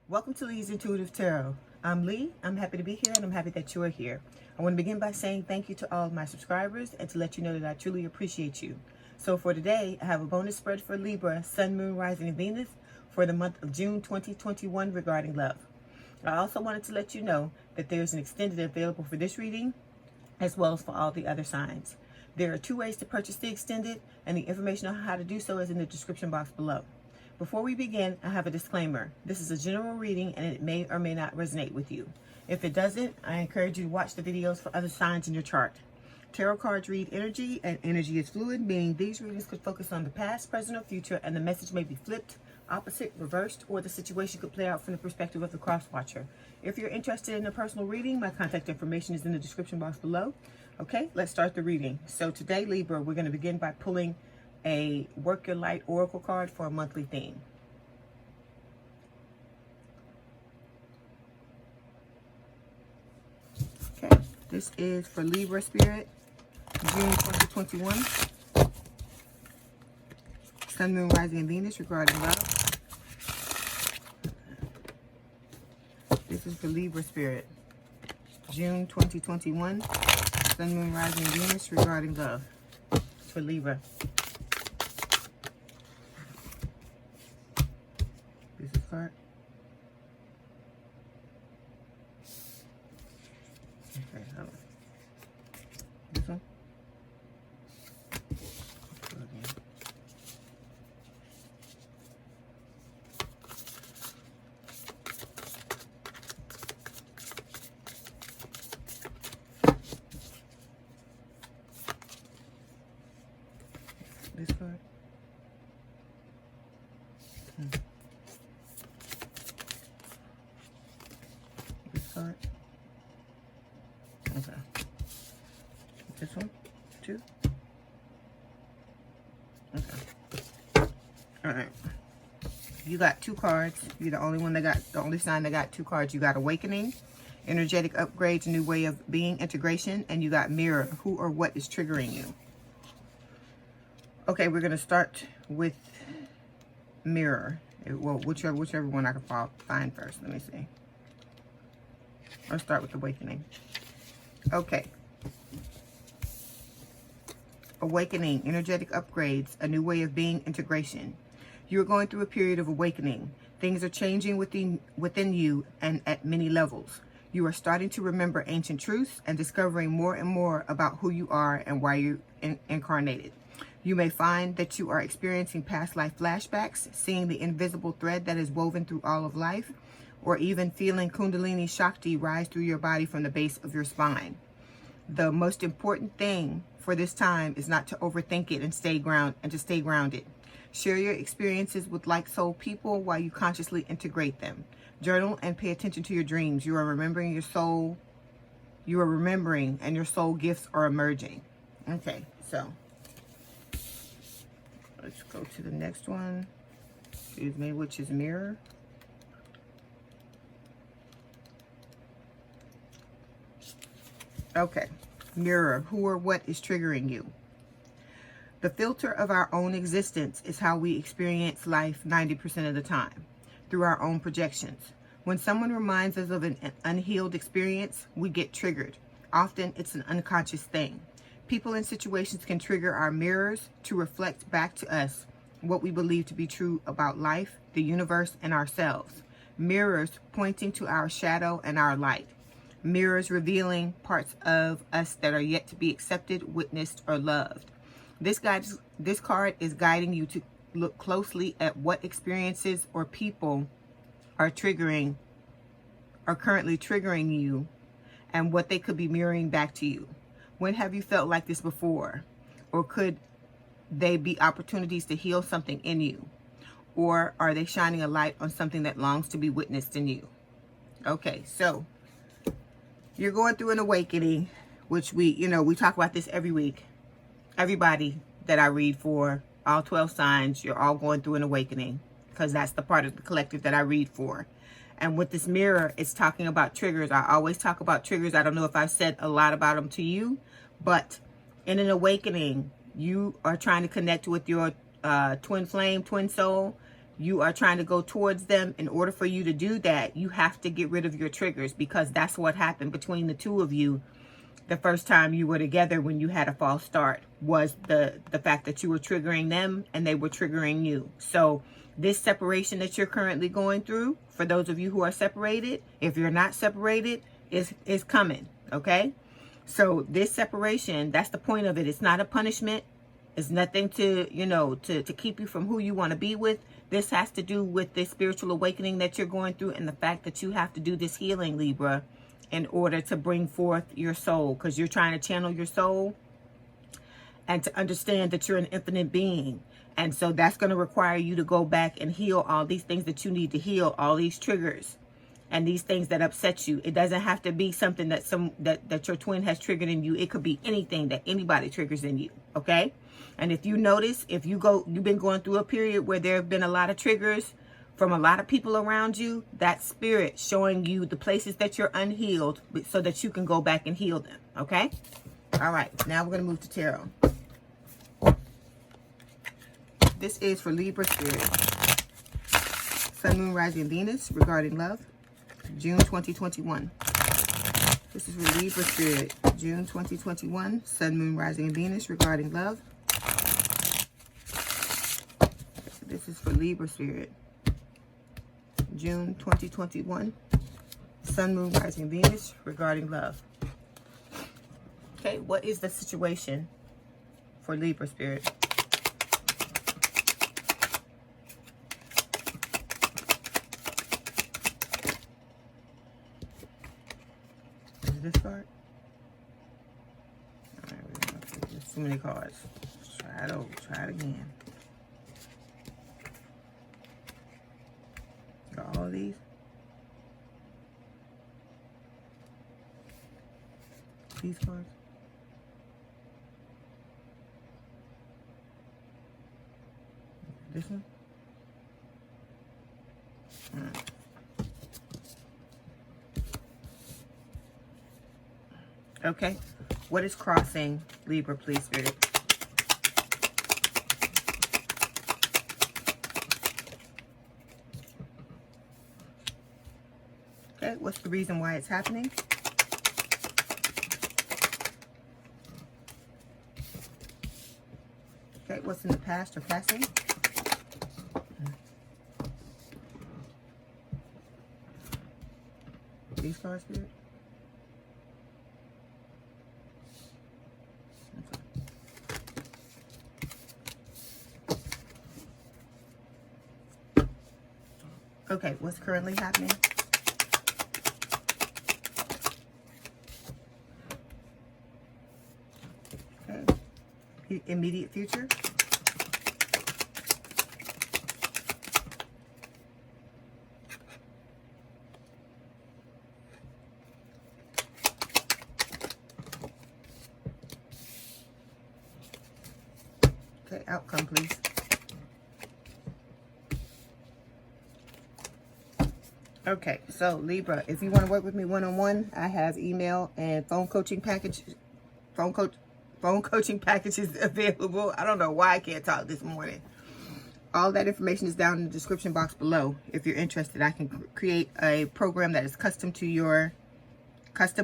Welcome to Leigh's Intuitive Tarot. I'm Leigh. I'm happy to be here and I'm happy that you are here. I want to begin by saying thank you to all of my subscribers and to let you know that I truly appreciate you. So for today, I have a bonus spread for Libra, Sun, Moon, Rising, and Venus for the month of June 2021 regarding love. I also wanted to let you know that there's an extended available for this reading as well as for all the other signs. There are two ways to purchase the extended, and the information on how to do so is in the description box below. Before we begin, I have a disclaimer. This is a general reading and it may or may not resonate with you. If it doesn't, I encourage you to watch the videos for other signs in your chart. Tarot cards read energy, and energy is fluid, meaning these readings could focus on the past, present, or future, and the message may be flipped, opposite, reversed, or the situation could play out from the perspective of the cross-watcher. If you're interested in a personal reading, my contact information is in the description box below. Okay, let's start the reading. So today, Libra, we're going to begin by pulling a Work Your Light Oracle card for a monthly theme. Okay, this is for Libra Spirit, June 2021. Sun, Moon, Rising, and Venus regarding love. This is for Libra Spirit, June 2021. Sun, Moon, Rising, and Venus regarding love. For Libra. This is card. Okay, hold on. This one. This card. This card. Okay. This one, too. Okay. All right. You got two cards. You're the only one that got, the only sign that got two cards. You got Awakening, Energetic Upgrades, New Way of Being, Integration, and you got Mirror, Who or What is Triggering You. Okay, we're going to start with Mirror. Well, whichever one I can find first. Let me see. Let's start with Awakening. Okay. Awakening, energetic upgrades, a new way of being, integration. You're going through a period of awakening. Things are changing within you and at many levels. You are starting to remember ancient truths and discovering more and more about who you are and why you incarnated. You may find that you are experiencing past life flashbacks, seeing the invisible thread that is woven through all of life, or even feeling Kundalini Shakti rise through your body from the base of your spine. The most important thing for this time is not to overthink it and to stay grounded. Share your experiences with like-soul people while you consciously integrate them. Journal and pay attention to your dreams. You are remembering your soul. You are remembering, and your soul gifts are emerging. Okay, so let's go to the next one. Excuse me, which is Mirror. Okay, Mirror, who or what is triggering you? The filter of our own existence is how we experience life 90% of the time, through our own projections. When someone reminds us of an unhealed experience, we get triggered. Often it's an unconscious thing. People and situations can trigger our mirrors to reflect back to us what we believe to be true about life, the universe, and ourselves. Mirrors pointing to our shadow and our light. Mirrors revealing parts of us that are yet to be accepted, witnessed, or loved. This card is guiding you to look closely at what experiences or people are currently triggering you and what they could be mirroring back to you. When have you felt like this before? Or could they be opportunities to heal something in you? Or are they shining a light on something that longs to be witnessed in you? Okay, so you're going through an awakening, which we talk about this every week. Everybody that I read for, all 12 signs, you're all going through an awakening because that's the part of the collective that I read for. And with this mirror, it's talking about triggers. I always talk about triggers. I don't know if I've said a lot about them to you, but in an awakening, you are trying to connect with your twin flame, twin soul. you are trying to go towards them. In order for you to do that, you have to get rid of your triggers, because that's what happened between the two of you the first time you were together when you had a false start, was the fact that you were triggering them and they were triggering you. So this separation that you're currently going through, for those of you who are separated, if you're not separated, is coming, okay? So this separation, that's the point of it. It's not a punishment. It's nothing to, you know, to keep you from who you want to be with. This has to do with this spiritual awakening that you're going through, and the fact that you have to do this healing, Libra, in order to bring forth your soul, because you're trying to channel your soul and to understand that you're an infinite being. And so that's going to require you to go back and heal all these things that you need to heal, all these triggers and these things that upset you. It doesn't have to be something that that your twin has triggered in you. It could be anything that anybody triggers in you, okay? And if you notice, if you've been going through a period where there have been a lot of triggers from a lot of people around you, that spirit showing you the places that you're unhealed, so that you can go back and heal them, okay? All right, now we're going to move to tarot. This is for Libra spirit. Sun, Moon, Rising, Venus, regarding love, June 2021. This is for Libra spirit, June 2021. Sun, Moon, Rising, and Venus, regarding love. This is for Libra spirit, June 2021. Sun, Moon, Rising, Venus, regarding love. Okay, what is the situation for Libra spirit? Is this card? All right, there's too many cards. Try it over. Try it again. Got all of these. These cards. This one. All right. Okay. What is crossing Libra, please, Spirit? Okay. What's the reason why it's happening? Okay. What's in the past or passing? These cards, Spirit? Okay, what's currently happening? Okay. Immediate future. Okay, outcome, please. Okay, so Libra, if you want to work with me one-on-one, I have email and phone coaching packages available. I don't know why I can't talk this morning. All that information is down in the description box below. If you're interested, I can create a program that is custom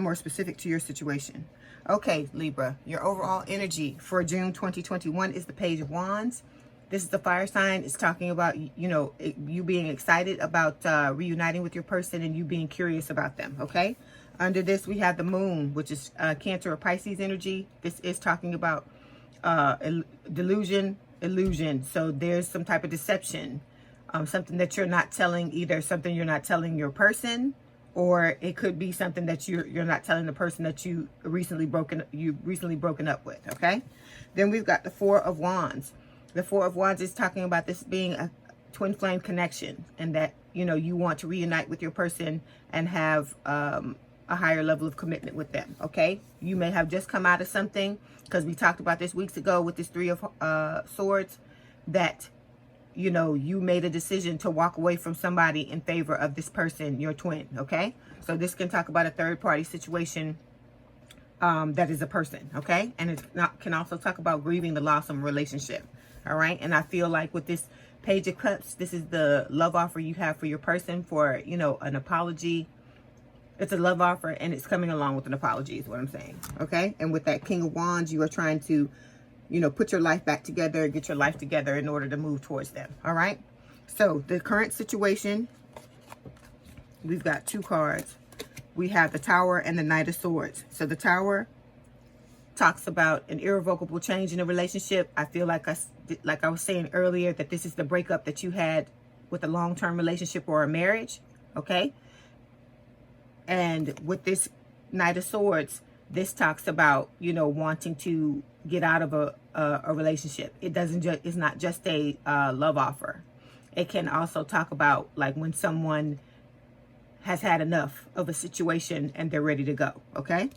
or specific to your situation. Okay, Libra, your overall energy for June 2021 is the Page of Wands. This is the fire sign. It's talking about, you know, you being excited about reuniting with your person and you being curious about them, okay? Under this, we have the moon, which is Cancer or Pisces energy. This is talking about delusion, illusion. So there's some type of deception, something that you're not telling, either something you're not telling your person, or it could be something that you're not telling the person that you've recently broken up with, okay? Then we've got the Four of Wands. The Four of Wands is talking about this being a twin flame connection, and that, you know, you want to reunite with your person and have a higher level of commitment with them, okay? You may have just come out of something, because we talked about this weeks ago with this Three of Swords, that, you know, you made a decision to walk away from somebody in favor of this person, your twin, okay? So this can talk about a third-party situation that is a person, okay? And it can also talk about grieving the loss of a relationship. All right. And I feel like with this Page of Cups, this is the love offer you have for your person for, you know, an apology. It's a love offer and it's coming along with an apology is what I'm saying. Okay. And with that King of Wands, you are trying to, you know, put your life back together, get your life together in order to move towards them. All right. So the current situation, we've got 2 cards. We have the Tower and the Knight of Swords. So the Tower talks about an irrevocable change in a relationship. I feel like I was saying earlier that this is the breakup that you had with a long-term relationship or a marriage. Okay. And with this Knight of Swords, this talks about, you know, wanting to get out of a relationship. It's not just a love offer. It can also talk about like when someone has had enough of a situation and they're ready to go. Okay.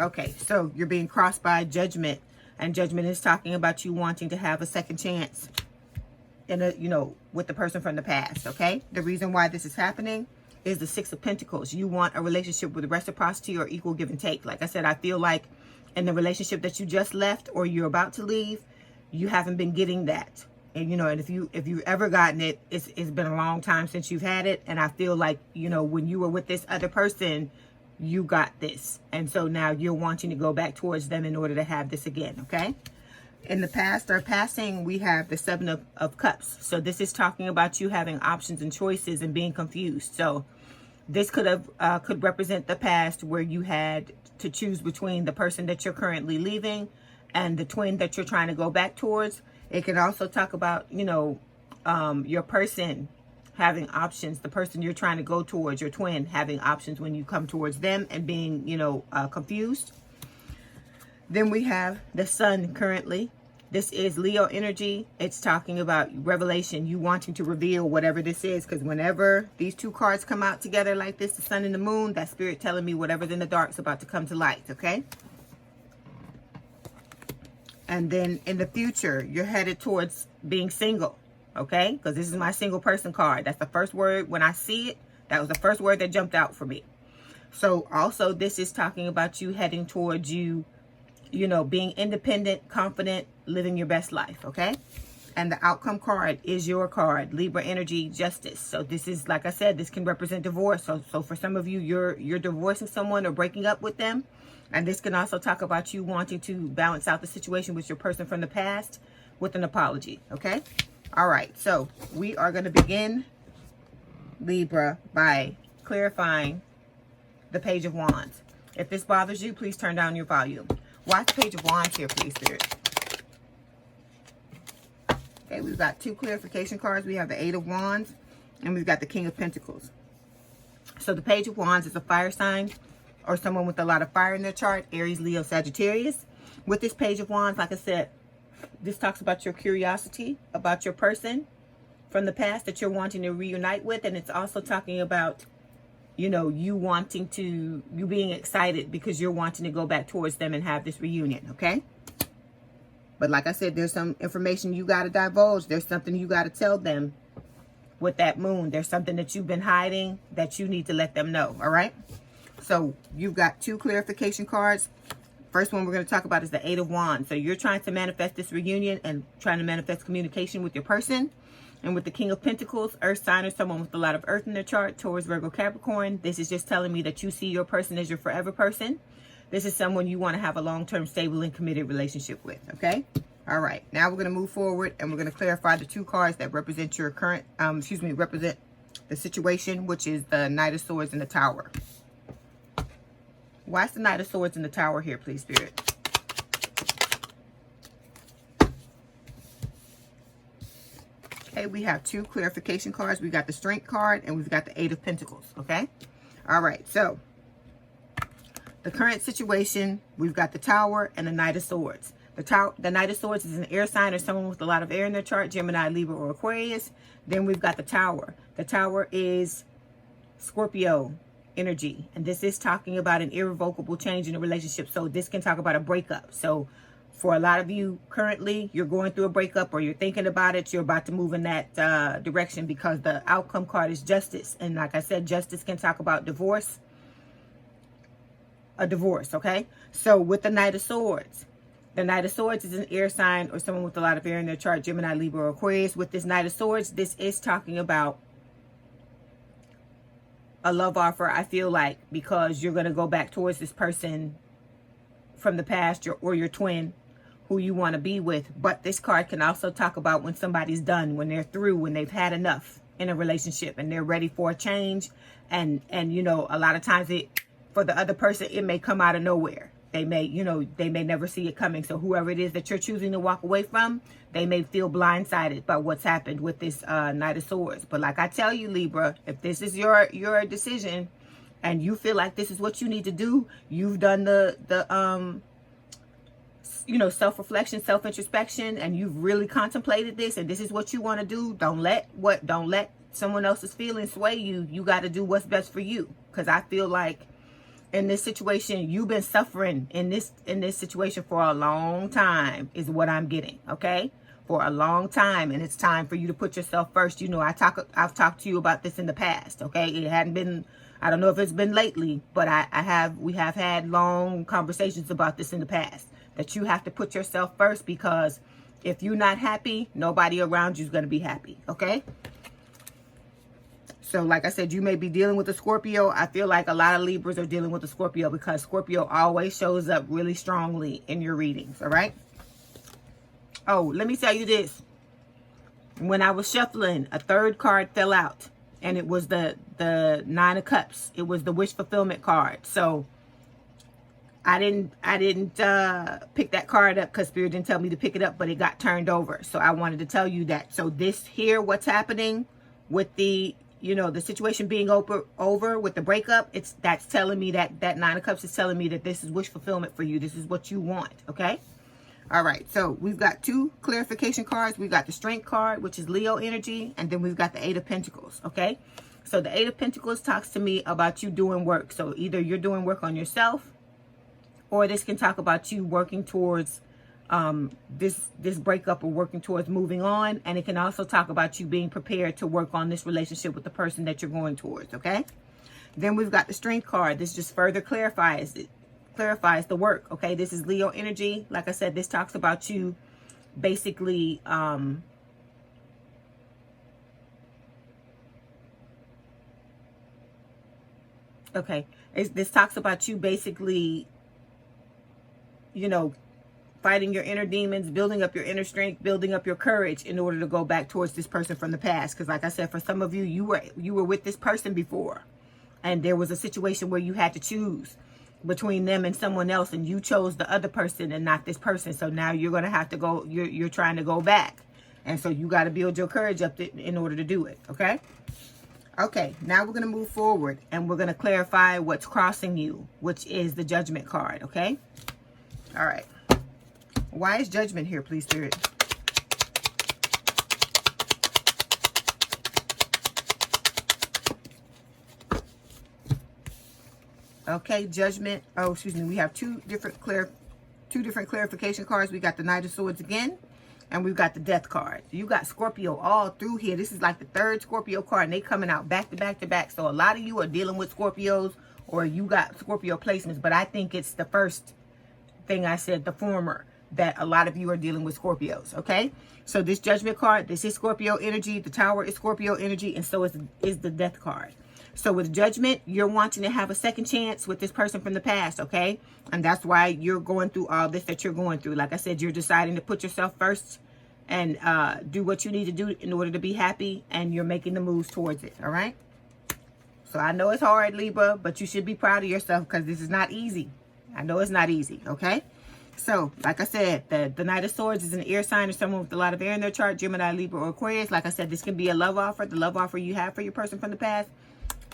Okay. So you're being crossed by Judgment, and Judgment is talking about you wanting to have a second chance in a, you know, with the person from the past. Okay. The reason why this is happening is the 6 of Pentacles. You want a relationship with reciprocity or equal give and take. Like I said, I feel like in the relationship that you just left or you're about to leave, you haven't been getting that. And, you know, and if you've ever gotten it, it's been a long time since you've had it. And I feel like, you know, when you were with this other person, you got this. And so now you're wanting to go back towards them in order to have this again. Okay. In the past or passing, we have the 7 of Cups. So this is talking about you having options and choices and being confused. So this could represent the past where you had to choose between the person that you're currently leaving and the twin that you're trying to go back towards. It can also talk about, you know, your person having options, the person you're trying to go towards, your twin having options when you come towards them and being, you know, confused. Then we have the Sun currently. This is Leo energy. It's talking about revelation, you wanting to reveal whatever this is, because whenever these 2 cards come out together like this, the Sun and the Moon, that Spirit telling me whatever's in the dark is about to come to light. Okay. And then in the future, you're headed towards being single. Okay. Because this is my single person card. That's the first word. When I see it, that was the first word that jumped out for me. So also this is talking about you heading towards you know, being independent, confident, living your best life. Okay. And the outcome card is your card, Libra energy, Justice. So this is, like I said, this can represent divorce. So for some of you, you're divorcing someone or breaking up with them. And this can also talk about you wanting to balance out the situation with your person from the past with an apology. Okay. All right. So we are going to begin, Libra, by clarifying the Page of Wands. If this bothers you, please turn down your volume. Watch Page of Wands here, please, Spirit. Okay, we've got 2 clarification cards. We have the 8 of Wands and we've got the King of Pentacles. So the Page of Wands is a fire sign or someone with a lot of fire in their chart, Aries, Leo, Sagittarius. With this Page of Wands, like I said, this talks about your curiosity, about your person from the past that you're wanting to reunite with. And it's also talking about, you know, you being excited because you're wanting to go back towards them and have this reunion. Okay. But like I said, there's some information you got to divulge. There's something you got to tell them with that Moon. There's something that you've been hiding that you need to let them know. All right. So you've got 2 clarification cards. First one we're going to talk about is the 8 of Wands. So you're trying to manifest this reunion and trying to manifest communication with your person. And with the King of Pentacles, Earth sign or someone with a lot of Earth in their chart, Taurus, Virgo, Capricorn. This is just telling me that you see your person as your forever person. This is someone you want to have a long-term, stable, and committed relationship with. Okay. All right. Now we're going to move forward and we're going to clarify the 2 cards that represent your current, represent the situation, which is the Knight of Swords and the Tower. Why is the Knight of Swords and the Tower here, please, Spirit? Okay, we have 2 clarification cards. We got the Strength card and we've got the 8 of Pentacles. Okay. All right. So the current situation, we've got the Tower and the Knight of Swords. The Knight of Swords is an air sign or someone with a lot of air in their chart, Gemini, Libra, or Aquarius. Then we've got the Tower. The Tower is Scorpio energy. And this is talking about an irrevocable change in a relationship. So this can talk about a breakup. So for a lot of you currently, you're going through a breakup or you're thinking about it. You're about to move in that direction because the outcome card is Justice. And like I said, Justice can talk about divorce. A divorce, okay? So with the Knight of Swords, The Knight of Swords is an air sign or someone with a lot of air in their chart, Gemini, Libra, or Aquarius. With this Knight of Swords, this is talking about a love offer, I feel like, because you're going to go back towards this person from the past, or your twin who you want to be with. But this card can also talk about when somebody's done, when they're through, when they've had enough in a relationship and they're ready for a change. And you know, a lot of times for the other person, it may come out of nowhere. They may, you know, they may never see it coming. So whoever it is that you're choosing to walk away from, they may feel blindsided by what's happened with this Knight of Swords. But like I tell you, Libra, if this is your decision and you feel like this is what you need to do, you've done the you know, self-reflection, self-introspection, and you've really contemplated this, and this is what you want to do, don't let someone else's feelings sway you. You got to do what's best for you. Because I feel like in this situation, you've been suffering in this situation for a long time, is what I'm getting. Okay, for a long time, and it's time for you to put yourself first. You know, I've talked to you about this in the past. Okay, it hadn't been, I don't know if it's been lately, but we have had long conversations about this in the past, that you have to put yourself first, because if you're not happy, nobody around you is going to be happy. Okay. So like I said, you may be dealing with a Scorpio. I feel like a lot of Libras are dealing with a Scorpio, because Scorpio always shows up really strongly in your readings. All right. Oh, let me tell you this. When I was shuffling, a third card fell out, and it was the Nine of Cups. It was the wish fulfillment card. So I didn't pick that card up because Spirit didn't tell me to pick it up, but it got turned over. So I wanted to tell you that. So this here, what's happening with the, you know, the situation being over with the breakup, that's telling me that Nine of Cups is telling me that this is wish fulfillment for you. This is what you want. Okay. All right. So we've got two clarification cards. We've got the Strength card, which is Leo energy. And then we've got the Eight of Pentacles. Okay. So the Eight of Pentacles talks to me about you doing work. So either you're doing work on yourself, or this can talk about you working towards this breakup, or working towards moving on. And it can also talk about you being prepared to work on this relationship with the person that you're going towards. Okay. Then we've got the Strength card. This just further clarifies the work. Okay. This is Leo energy. Like I said, this talks about you basically this talks about you basically, you know, fighting your inner demons, building up your inner strength, building up your courage in order to go back towards this person from the past. Because like I said, for some of you, you were with this person before, and there was a situation where you had to choose between them and someone else, and you chose the other person and not this person. So now you're going to have to go, you're trying to go back. And so you got to build your courage up in order to do it. Okay. Okay. Now we're going to move forward, and we're going to clarify what's crossing you, which is the Judgment card. Okay. All right. Why is Judgment here, please, Spirit? Okay, Judgment. Oh, excuse me. We have two different clarification cards. We got the Knight of Swords again, and we've got the Death card. You got Scorpio all through here. This is like the third Scorpio card, and they coming out back to back to back. So a lot of you are dealing with Scorpios, or you got Scorpio placements, but I think it's the first thing I said, the former, that a lot of you are dealing with Scorpios. Okay, so this Judgment card, this is Scorpio energy. The Tower is Scorpio energy, and so is the Death card. So with Judgment, you're wanting to have a second chance with this person from the past. Okay, and that's why you're going through all this that you're going through. Like I said, you're deciding to put yourself first and do what you need to do in order to be happy, and you're making the moves towards it. All right, so I know it's hard, Libra, but you should be proud of yourself, because this is not easy. I know it's not easy. Okay. So, like I said, the Knight of Swords is an air sign or someone with a lot of air in their chart, Gemini, Libra, or Aquarius. Like I said, this can be a love offer, the love offer you have for your person from the past.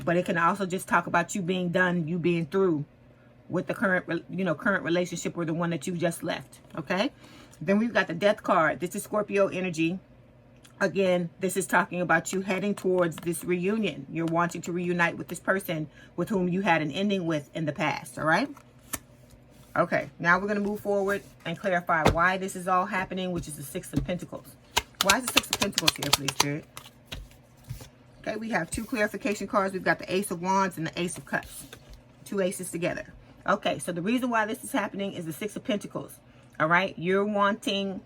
But it can also just talk about you being done, you being through with the current relationship, or the one that you just left. Okay. Then we've got the Death card. This is Scorpio energy. Again, this is talking about you heading towards this reunion. You're wanting to reunite with this person with whom you had an ending with in the past. All right. Okay, now we're going to move forward and clarify why this is all happening, which is the Six of Pentacles. Why is the Six of Pentacles here, please, Spirit? Okay, we have two clarification cards. We've got the Ace of Wands and the Ace of Cups. Two aces together. Okay, so the reason why this is happening is the Six of Pentacles. All right. You're wanting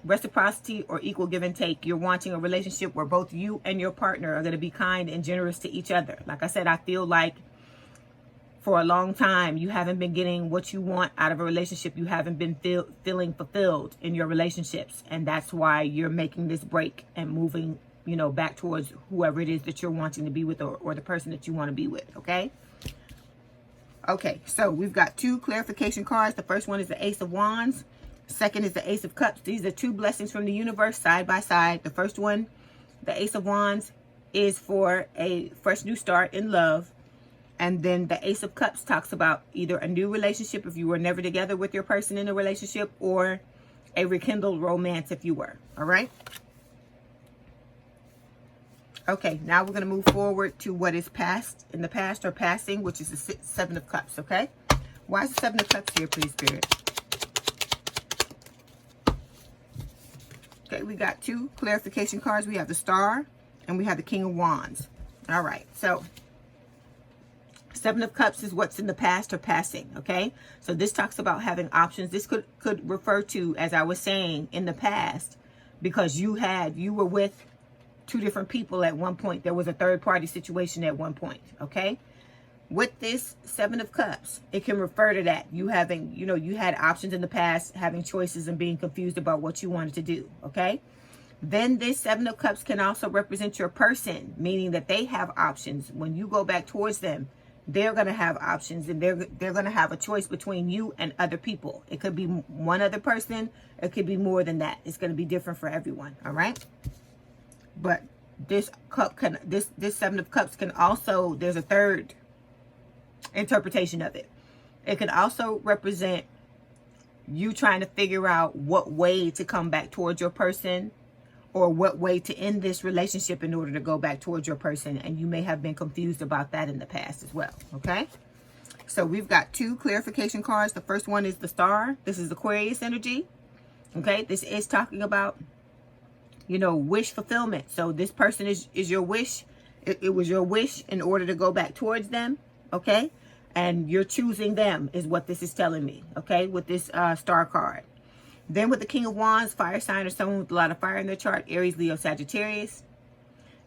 reciprocity or equal give and take. You're wanting a relationship where both you and your partner are going to be kind and generous to each other. Like I said, I feel like for a long time, you haven't been getting what you want out of a relationship. You haven't been feeling fulfilled in your relationships. And that's why you're making this break and moving, you know, back towards whoever it is that you're wanting to be with, or the person that you want to be with. Okay. Okay. So we've got 2 clarification cards. The first one is the Ace of Wands. Second is the Ace of Cups. These are 2 blessings from the universe side by side. The first one, the Ace of Wands, is for a fresh new start in love. And then the Ace of Cups talks about either a new relationship if you were never together with your person in a relationship, or a rekindled romance if you were. All right. Okay, now we're going to move forward to what is past, in the past or passing, which is the 7 of Cups. Okay. Why is the 7 of Cups here, please, Spirit? Okay, we got 2 clarification cards. We have the Star and we have the King of Wands. All right, so 7 of Cups is what's in the past or passing, okay? So this talks about having options. This could refer to, as I was saying, in the past, because you were with 2 different people at one point. There was a third party situation at one point, okay? With this 7 of Cups, it can refer to that. You having, you know, you had options in the past, having choices and being confused about what you wanted to do, okay? Then this 7 of Cups can also represent your person, meaning that they have options. When you go back towards them, they're going to have options, and they're going to have a choice between you and other people. It could be one other person. It could be more than that. It's going to be different for everyone. All right. But this cup can, this 7 of Cups can also, there's a third interpretation of it. It could also represent you trying to figure out what way to come back towards your person, or what way to end this relationship in order to go back towards your person. And you may have been confused about that in the past as well. Okay. So we've got 2 clarification cards. The first one is the Star. This is Aquarius energy. Okay. This is talking about, you know, wish fulfillment. So this person is your wish. It was your wish in order to go back towards them. Okay. And you're choosing them is what this is telling me. Okay. With this Star card. Then with the King of Wands, fire sign or someone with a lot of fire in their chart, Aries, Leo, Sagittarius.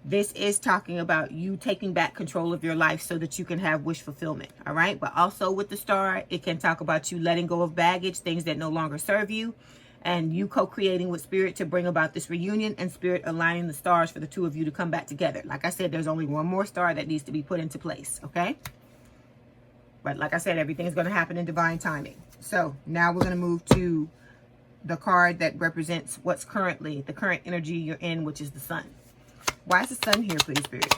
This is talking about you taking back control of your life so that you can have wish fulfillment. All right. But also with the Star, it can talk about you letting go of baggage, things that no longer serve you, and you co-creating with Spirit to bring about this reunion, and Spirit aligning the stars for the 2 of you to come back together. Like I said, there's only one more star that needs to be put into place. Okay. But like I said, everything's going to happen in divine timing. So now we're going to move to the card that represents what's currently the current energy you're in, which is the Sun. Why is the Sun here, please, Spirit?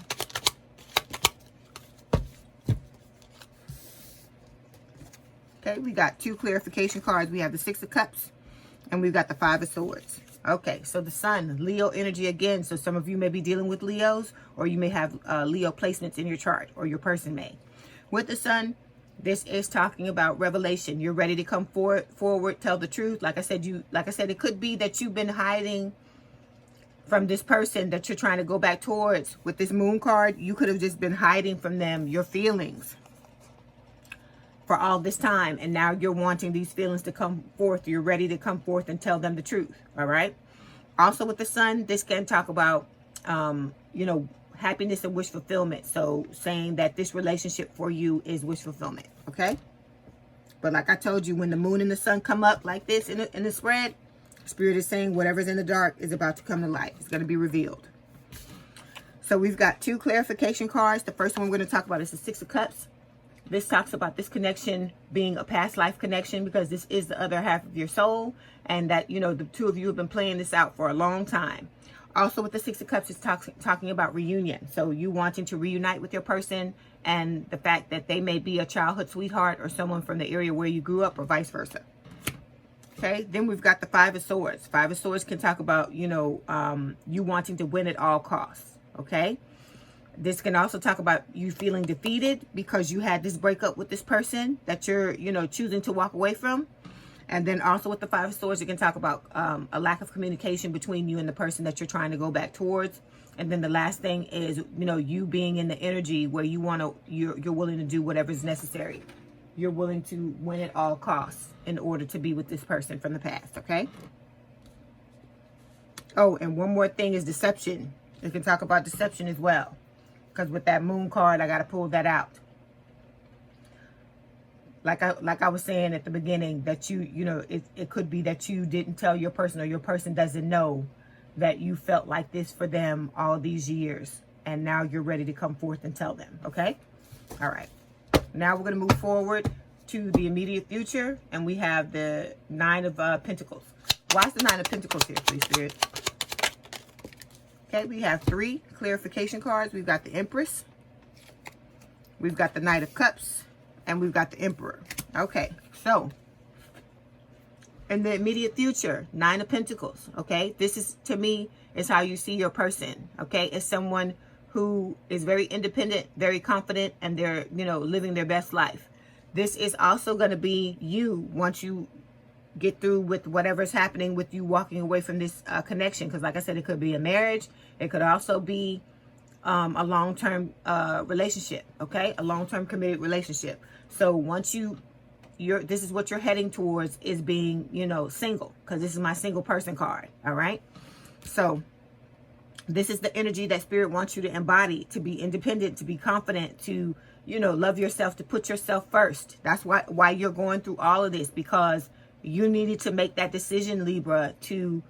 Okay, we got 2 clarification cards. We have the 6 of Cups and we've got the 5 of Swords. Okay, so the Sun, Leo energy again. So some of you may be dealing with Leos, or you may have Leo placements in your chart, or your person may. With the Sun, this is talking about revelation. You're ready to come forward, tell the truth. Like I said, it could be that you've been hiding from this person that you're trying to go back towards. With this Moon card, you could have just been hiding from them your feelings for all this time, and now you're wanting these feelings to come forth. You're ready to come forth and tell them the truth. All right. Also with the Sun, this can talk about you know, happiness and wish fulfillment. So saying that this relationship for you is wish fulfillment. Okay. But like I told you, when the Moon and the Sun come up like this in the spread, Spirit is saying whatever's in the dark is about to come to light. It's going to be revealed. So we've got 2 clarification cards. The first one we're going to talk about is the 6 of Cups. This talks about this connection being a past life connection, because this is the other half of your soul, and that, you know, the 2 of you have been playing this out for a long time. Also with the 6 of Cups, it's talking about reunion. So you wanting to reunite with your person, and the fact that they may be a childhood sweetheart or someone from the area where you grew up, or vice versa. Okay, then we've got the 5 of Swords. 5 of Swords can talk about, you know, you wanting to win at all costs. Okay, this can also talk about you feeling defeated because you had this breakup with this person that you're, you know, choosing to walk away from. And then also with the 5 of Swords, you can talk about a lack of communication between you and the person that you're trying to go back towards. And then the last thing is, you know, you being in the energy where you want to, you're willing to do whatever is necessary. you're willing to win at all costs in order to be with this person from the past, okay? Oh, and one more thing is deception. You can talk about deception as well. Because with that moon card, I got to pull that out. Like I was saying at the beginning, that you know, it could be that you didn't tell your person, or your person doesn't know that you felt like this for them all these years. And now you're ready to come forth and tell them, okay? All right. Now we're going to move forward to the immediate future. And we have the Nine of Pentacles. Why is the Nine of Pentacles here, please, Spirit? Okay, we have 3 clarification cards. We've got the Empress. We've got the Knight of Cups. And we've got the Emperor. Okay, so in the immediate future, 9 of Pentacles. Okay, this is, to me, is how you see your person. Okay, it's someone who is very independent, very confident, and they're, you know, living their best life. This is also going to be you once you get through with whatever's happening with you walking away from this connection. Because like I said, it could be a marriage. It could also be a long-term relationship. Okay, a long-term committed relationship. So once this is what you're heading towards, is being, you know, single. Because this is my single person card. All right. So this is the energy that Spirit wants you to embody, to be independent, to be confident, to, you know, love yourself, to put yourself first. That's why you're going through all of this, because you needed to make that decision, Libra, to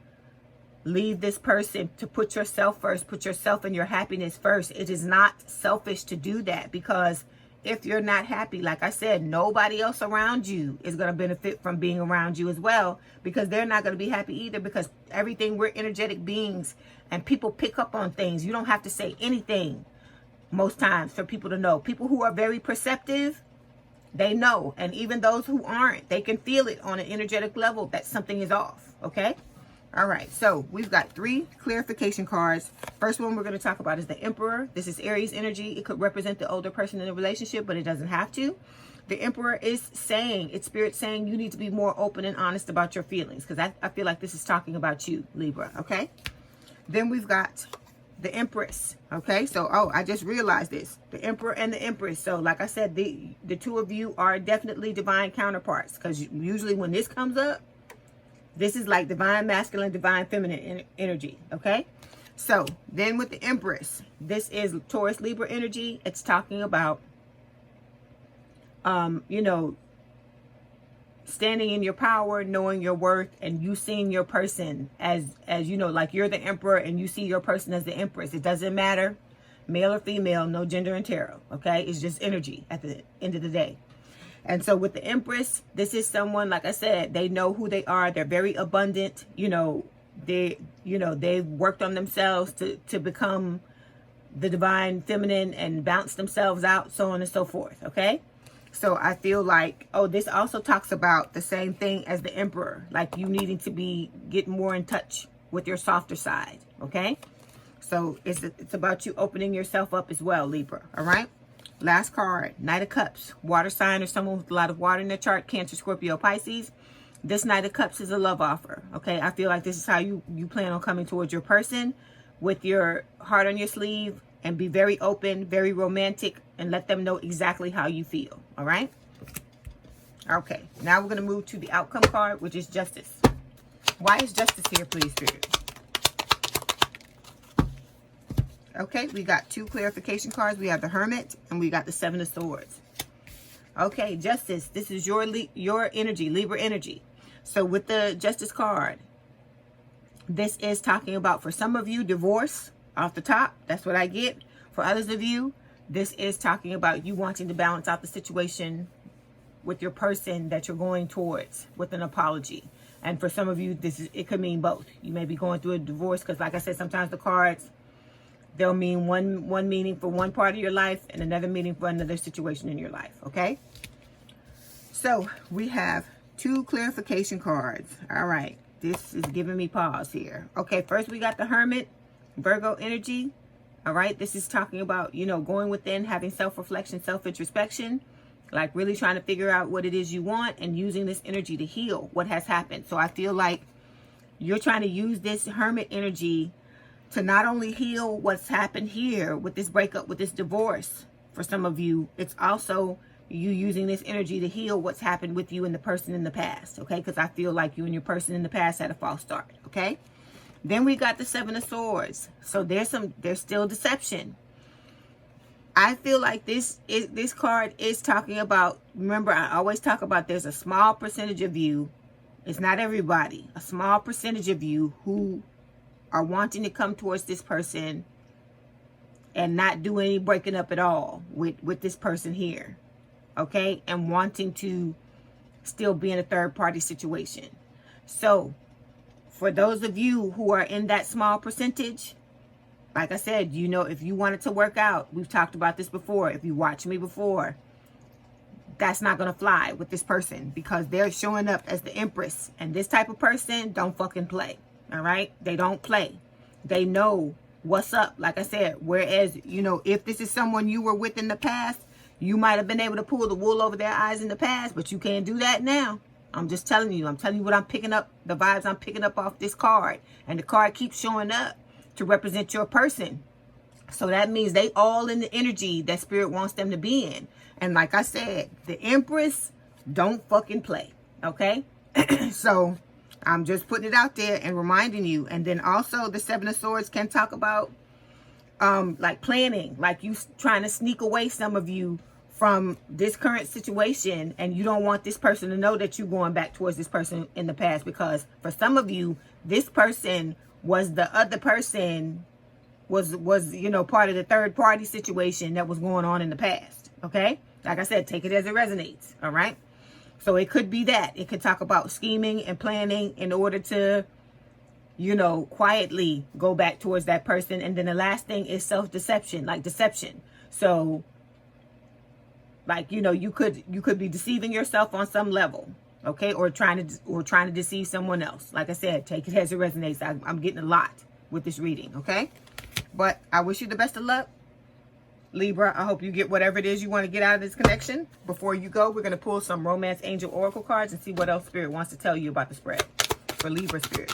leave this person, to put yourself first, put yourself and your happiness first. It is not selfish to do that, because if you're not happy, like I said, nobody else around you is going to benefit from being around you as well, because they're not going to be happy either, because everything, we're energetic beings and people pick up on things. You don't have to say anything most times for people to know. People who are very perceptive, they know. And even those who aren't, they can feel it on an energetic level that something is off. Okay. All right. So we've got 3 clarification cards. First one we're going to talk about is the Emperor. This is Aries energy. It could represent the older person in a relationship, but it doesn't have to. The Emperor is saying, it's Spirit saying, you need to be more open and honest about your feelings. Because I feel like this is talking about you, Libra. Okay. Then we've got the Empress. Okay, so, oh, I just realized this. The Emperor and the Empress. So, like I said, the 2 of you are definitely divine counterparts. Because usually when this comes up, this is like divine masculine, divine feminine energy. Okay, so then with the Empress, this is Taurus Libra energy. It's talking about, you know, standing in your power, knowing your worth, and you seeing your person as you know, like you're the Emperor and you see your person as the Empress. It doesn't matter, male or female, no gender in tarot. Okay, it's just energy at the end of the day. And so with the Empress, this is someone, like I said, they know who they are. They're very abundant. You know, they've worked on themselves to become the divine feminine and bounce themselves out, so on and so forth. Okay. So I feel like, oh, this also talks about the same thing as the Emperor, like you needing to get more in touch with your softer side. Okay. So it's about you opening yourself up as well, Libra. All right. Last card, Knight of Cups, water sign or someone with a lot of water in their chart, Cancer, Scorpio, Pisces. This Knight of Cups is a love offer. Okay. I feel like this is how you plan on coming towards your person, with your heart on your sleeve, and be very open, very romantic, and let them know exactly how you feel. All right. Okay. Now we're going to move to the outcome card, which is Justice. Why is Justice here, please, Spirit? Okay. We got 2 clarification cards. We have the Hermit and we got the 7 of Swords. Okay. Justice. This is your energy, Libra energy. So with the Justice card, this is talking about, for some of you, divorce off the top. That's what I get. For others of you, this is talking about you wanting to balance out the situation with your person that you're going towards with an apology. And for some of you, it could mean both. You may be going through a divorce because, like I said, sometimes the cards, they'll mean one meaning for one part of your life and another meaning for another situation in your life. Okay. So we have 2 clarification cards. All right. This is giving me pause here. Okay. First, we got the Hermit, Virgo energy. All right. This is talking about, you know, going within, having self-reflection, self-introspection, like really trying to figure out what it is you want and using this energy to heal what has happened. So I feel like you're trying to use this Hermit energy to not only heal what's happened here with this breakup, with this divorce. For some of you, it's also you using this energy to heal what's happened with you and the person in the past, okay? Because I feel like you and your person in the past had a false start, okay? Then we got the Seven of Swords. So there's still deception. I feel like this card is talking about, remember, I always talk about there's a small percentage of you, it's not everybody, a small percentage of you who are wanting to come towards this person and not do any breaking up at all with this person here, okay? And wanting to still be in a third party situation. So for those of you who are in that small percentage, like I said, you know, if you wanted to work out, we've talked about this before. If you watched me before, that's not going to fly with this person because they're showing up as the Empress. And this type of person don't fucking play. All right? They don't play. They know what's up. Like I said, whereas, you know, if this is someone you were with in the past, you might have been able to pull the wool over their eyes in the past, but you can't do that now. I'm just telling you. I'm telling you what I'm picking up, the vibes I'm picking up off this card. And the card keeps showing up to represent your person. So that means they all in the energy that Spirit wants them to be in. And like I said, the Empress don't fucking play. Okay? So I'm just putting it out there and reminding you. And then also the Seven of Swords can talk about like planning, like you trying to sneak away some of you from this current situation, and you don't want this person to know that you're going back towards this person in the past, because for some of you, this person was the other person, was you know, part of the third party situation that was going on in the past. Okay, like I said, take it as it resonates. All right, so it could be that it could talk about scheming and planning in order to, you know, quietly go back towards that person. And then the last thing is self-deception, like deception. So like, you know, you could be deceiving yourself on some level, okay, or trying to deceive someone else. Like I said, take it as it resonates. I'm getting a lot with this reading, okay? But I wish you the best of luck, Libra. I hope you get whatever it is you want to get out of this connection. Before you go, we're going to pull some Romance Angel Oracle cards and see what else Spirit wants to tell you about the spread for Libra Spirit.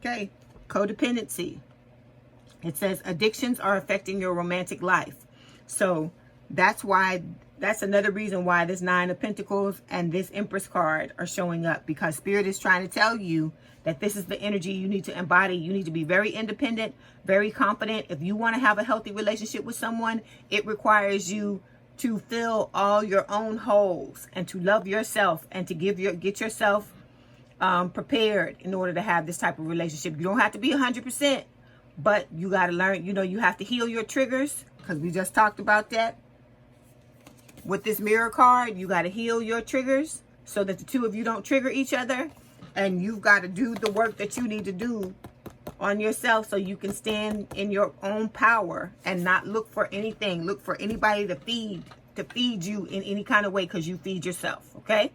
Okay, codependency. It says addictions are affecting your romantic life. So that's another reason why this Nine of Pentacles and this Empress card are showing up, because Spirit is trying to tell you that this is the energy you need to embody. You need to be very independent, very confident. If you want to have a healthy relationship with someone, it requires you to fill all your own holes and to love yourself and to get yourself prepared in order to have this type of relationship. You don't have to be 100%, but you got to learn, you know, you have to heal your triggers, because we just talked about that with this Mirror card. You got to heal your triggers so that the two of you don't trigger each other, and you've got to do the work that you need to do on yourself so you can stand in your own power and not look for anything, look for anybody to feed you in any kind of way, because you feed yourself. Okay?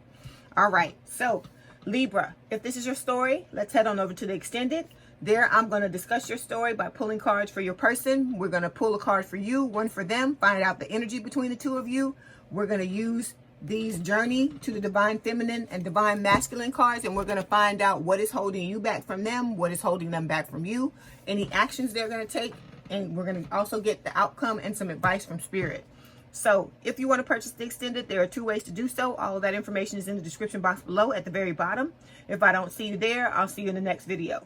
All right. So Libra, if this is your story, let's head on over to the extended. There, I'm going to discuss your story by pulling cards for your person. We're going to pull a card for you, one for them, find out the energy between the two of you. We're going to use these Journey to the Divine Feminine and Divine Masculine cards, and we're going to find out what is holding you back from them, what is holding them back from you, any actions they're going to take, and we're going to also get the outcome and some advice from Spirit. So if you want to purchase the extended, there are two ways to do so. All of that information is in the description box below at the very bottom. If I don't see you there, I'll see you in the next video.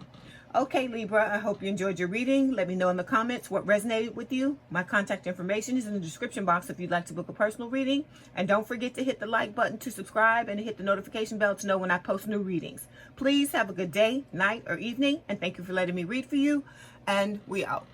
Okay, Libra, I hope you enjoyed your reading. Let me know in the comments what resonated with you. My contact information is in the description box if you'd like to book a personal reading. And don't forget to hit the like button to subscribe and to hit the notification bell to know when I post new readings. Please have a good day, night, or evening. And thank you for letting me read for you. And we out.